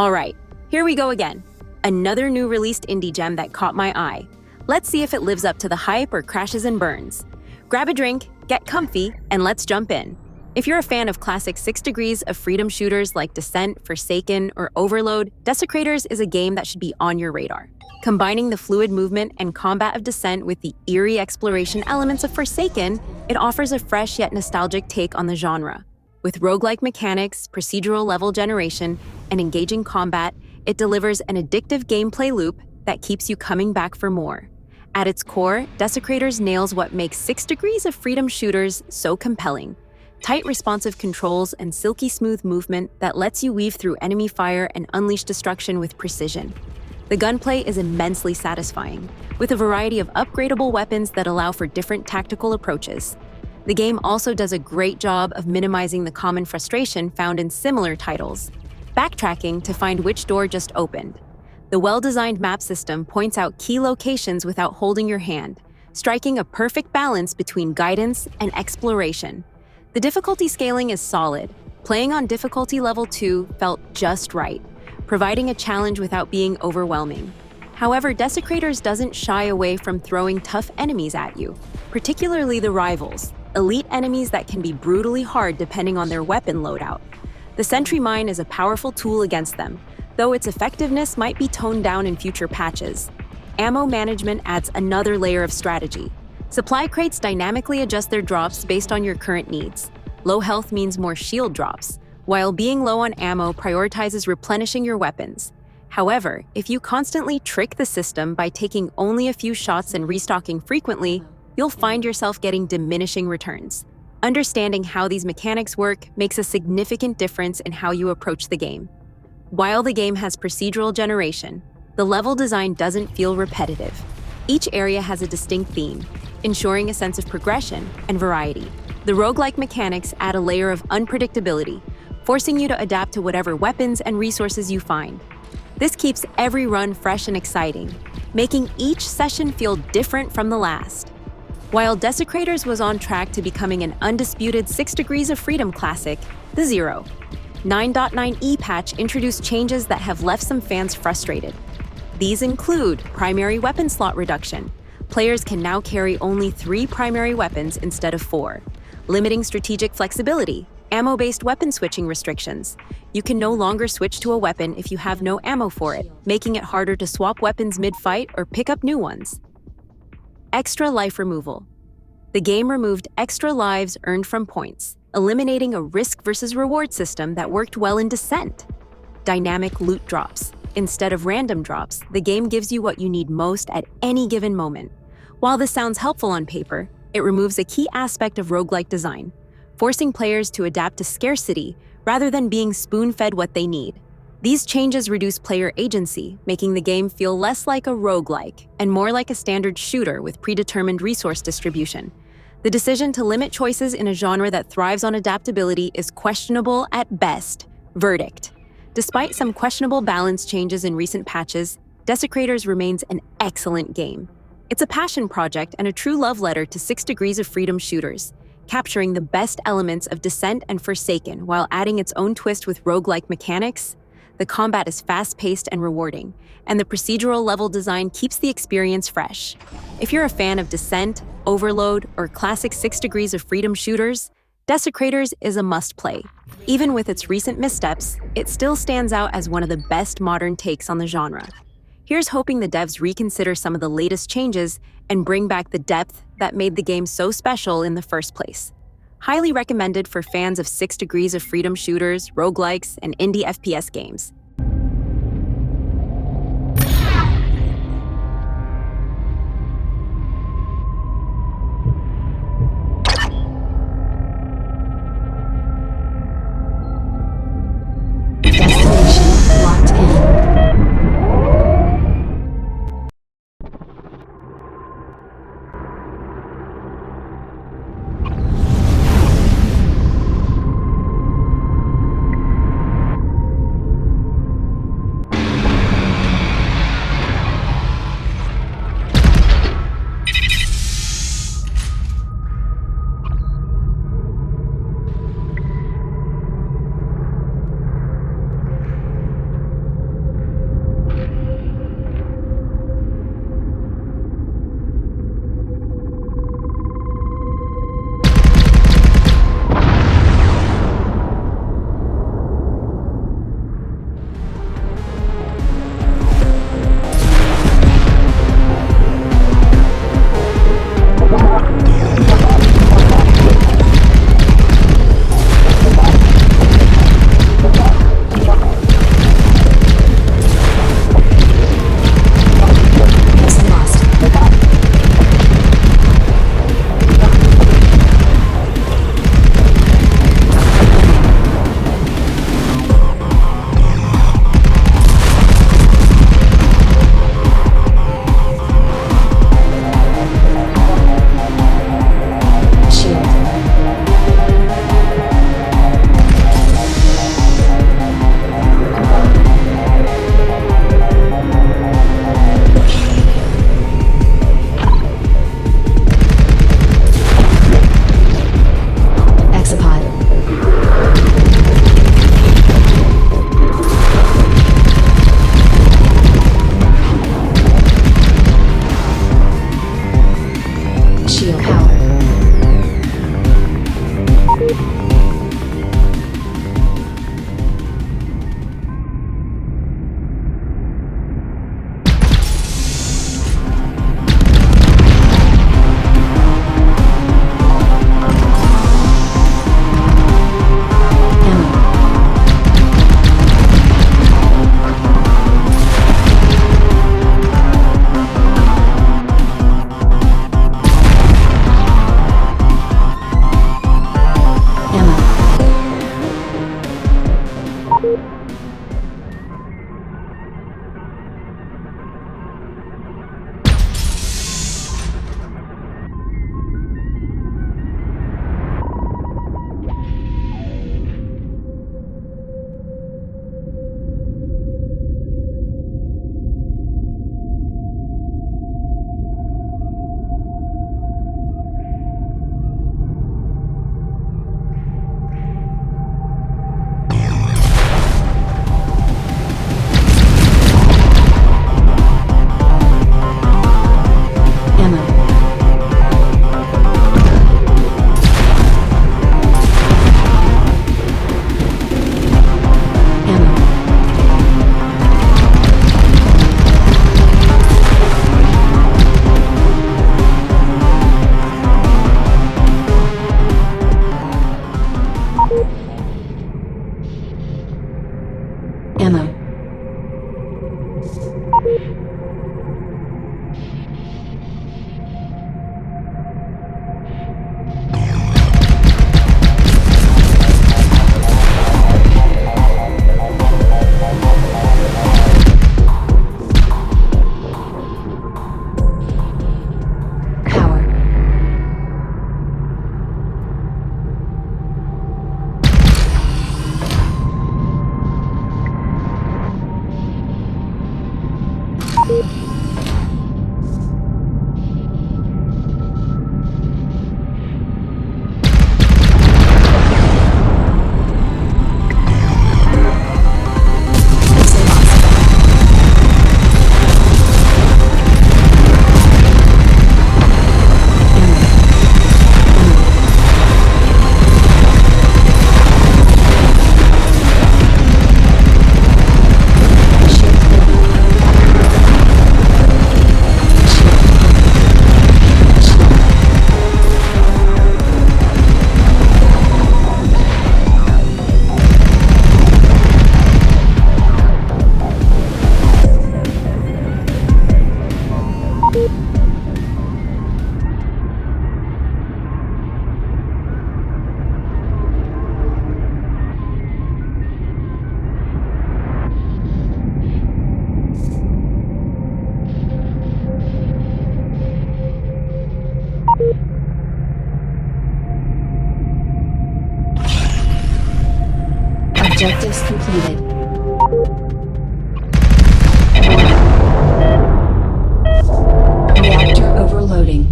Alright, here we go again. Another new released indie gem that caught my eye. Let's see if it lives up to the hype or crashes and burns. Grab a drink, get comfy, and let's jump in. If you're a fan of classic 6 Degrees of Freedom shooters like Descent, Forsaken, or Overload, Desecrators is a game that should be on your radar. Combining the fluid movement and combat of Descent with the eerie exploration elements of Forsaken, it offers a fresh yet nostalgic take on the genre. With roguelike mechanics, procedural level generation, and engaging combat, it delivers an addictive gameplay loop that keeps you coming back for more. At its core, Desecrators nails what makes 6 Degrees of Freedom shooters so compelling. Tight responsive controls and silky-smooth movement that lets you weave through enemy fire and unleash destruction with precision. The gunplay is immensely satisfying, with a variety of upgradeable weapons that allow for different tactical approaches. The game also does a great job of minimizing the common frustration found in similar titles, backtracking to find which door just opened. The well-designed map system points out key locations without holding your hand, striking a perfect balance between guidance and exploration. The difficulty scaling is solid. Playing on difficulty level 2 felt just right, providing a challenge without being overwhelming. However, Desecrators doesn't shy away from throwing tough enemies at you, particularly the rivals, elite enemies that can be brutally hard depending on their weapon loadout. The Sentry Mine is a powerful tool against them, though its effectiveness might be toned down in future patches. Ammo management adds another layer of strategy. Supply crates dynamically adjust their drops based on your current needs. Low health means more shield drops, while being low on ammo prioritizes replenishing your weapons. However, if you constantly trick the system by taking only a few shots and restocking frequently, you'll find yourself getting diminishing returns. Understanding how these mechanics work makes a significant difference in how you approach the game. While the game has procedural generation, the level design doesn't feel repetitive. Each area has a distinct theme, ensuring a sense of progression and variety. The roguelike mechanics add a layer of unpredictability, forcing you to adapt to whatever weapons and resources you find. This keeps every run fresh and exciting, making each session feel different from the last. While Desecrators was on track to becoming an undisputed 6 Degrees of Freedom classic, the 9.9e patch introduced changes that have left some fans frustrated. These include primary weapon slot reduction. Players can now carry only 3 primary weapons instead of 4, limiting strategic flexibility, ammo-based weapon switching restrictions. You can no longer switch to a weapon if you have no ammo for it, making it harder to swap weapons mid-fight or pick up new ones. Extra life removal. The game removed extra lives earned from points, eliminating a risk versus reward system that worked well in Descent. Dynamic loot drops. Instead of random drops, the game gives you what you need most at any given moment. While this sounds helpful on paper, it removes a key aspect of roguelike design, forcing players to adapt to scarcity rather than being spoon-fed what they need. These changes reduce player agency, making the game feel less like a roguelike and more like a standard shooter with predetermined resource distribution. The decision to limit choices in a genre that thrives on adaptability is questionable at best. Verdict. Despite some questionable balance changes in recent patches, Desecrators remains an excellent game. It's a passion project and a true love letter to 6 Degrees of Freedom shooters, capturing the best elements of Descent and Forsaken while adding its own twist with roguelike mechanics. The combat is fast-paced and rewarding, and the procedural level design keeps the experience fresh. If you're a fan of Descent, Overload, or classic 6 Degrees of Freedom shooters, Desecrators is a must-play. Even with its recent missteps, it still stands out as one of the best modern takes on the genre. Here's hoping the devs reconsider some of the latest changes and bring back the depth that made the game so special in the first place. Highly recommended for fans of 6 Degrees of Freedom shooters, roguelikes, and indie FPS games. Destination locked in. Objectives completed. Reactor overloading.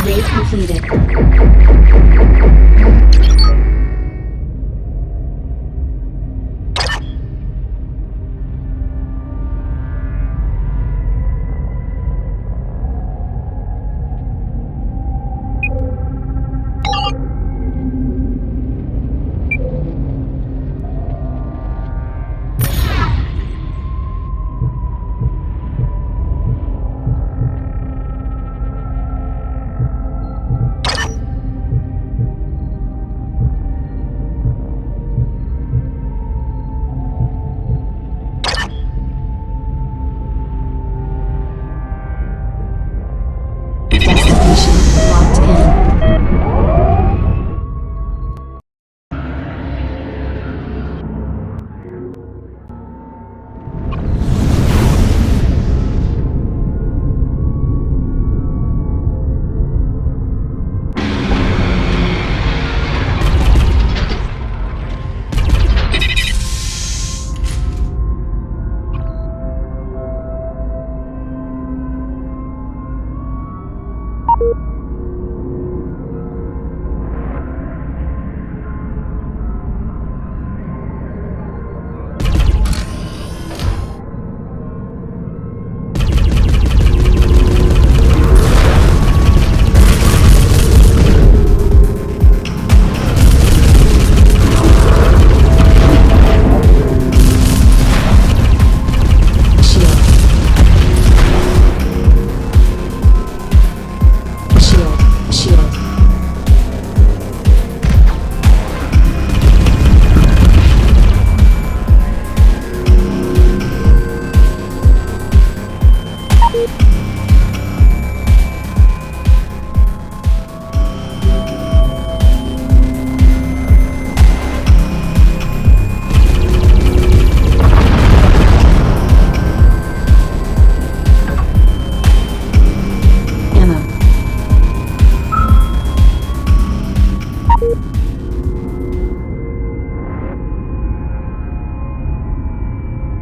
Raid completed. Destination locked in.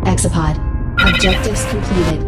Exapod. Objectives completed.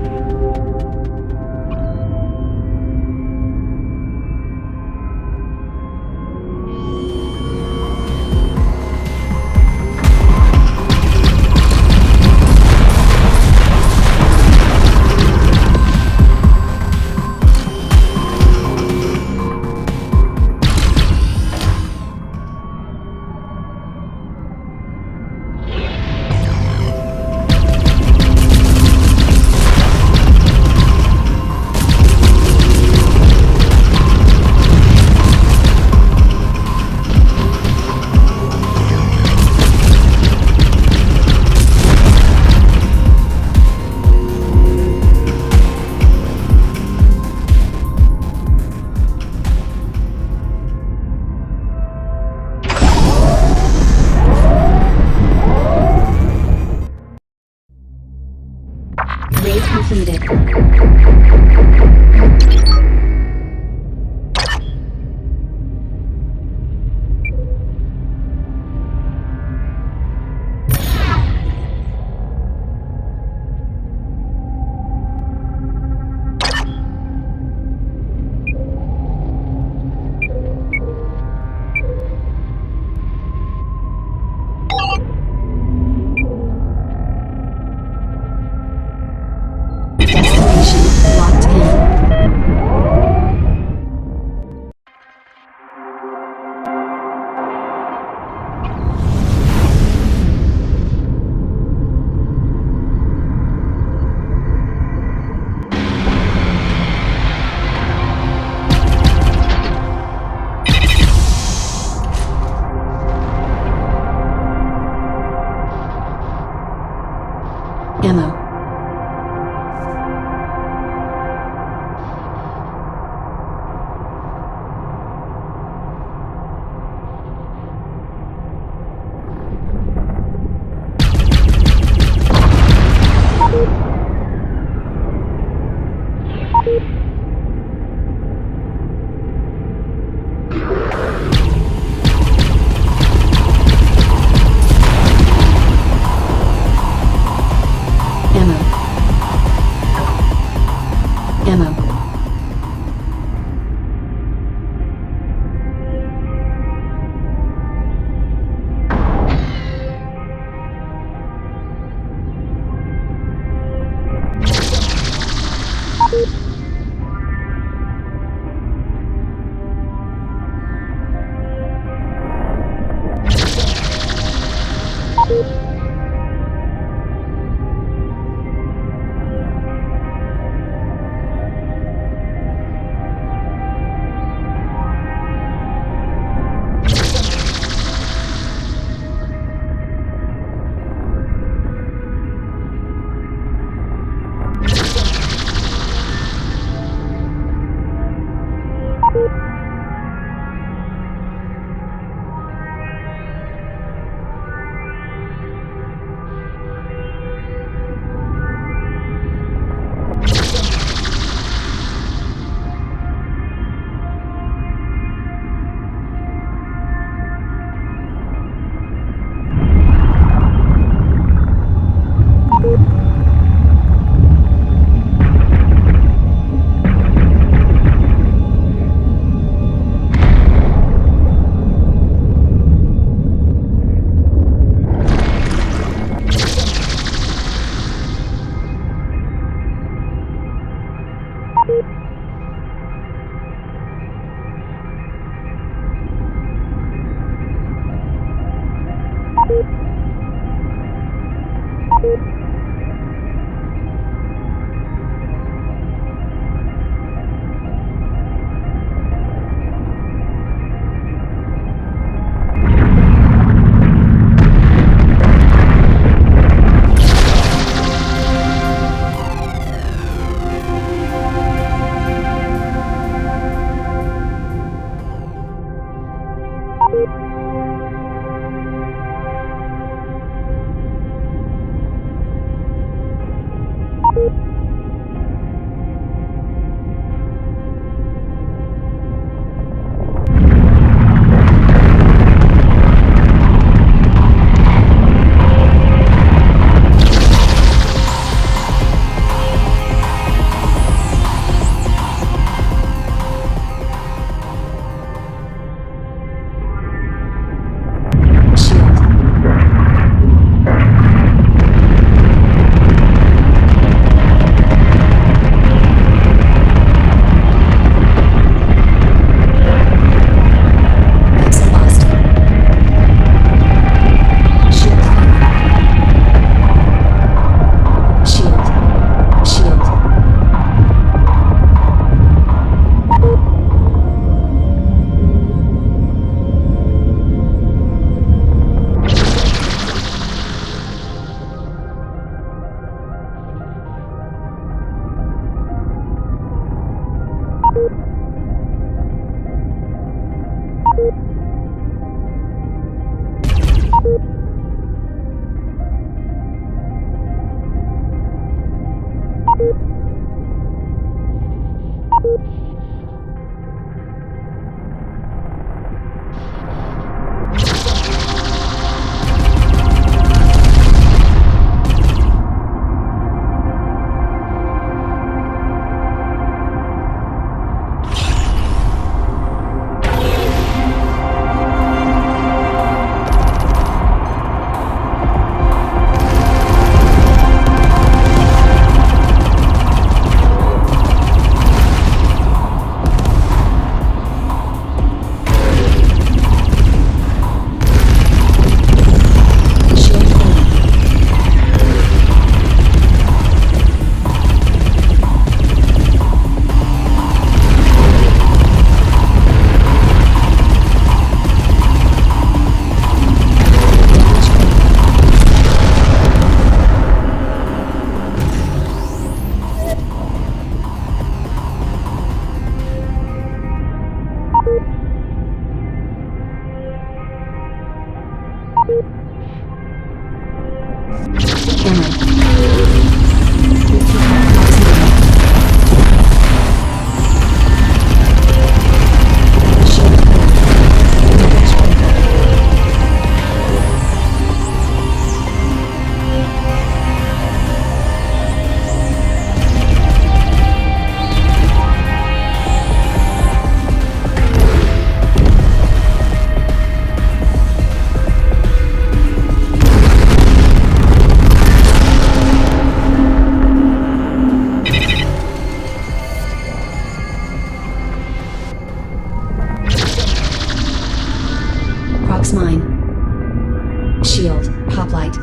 Mine. Shield. Hoplite.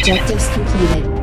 Objectives completed.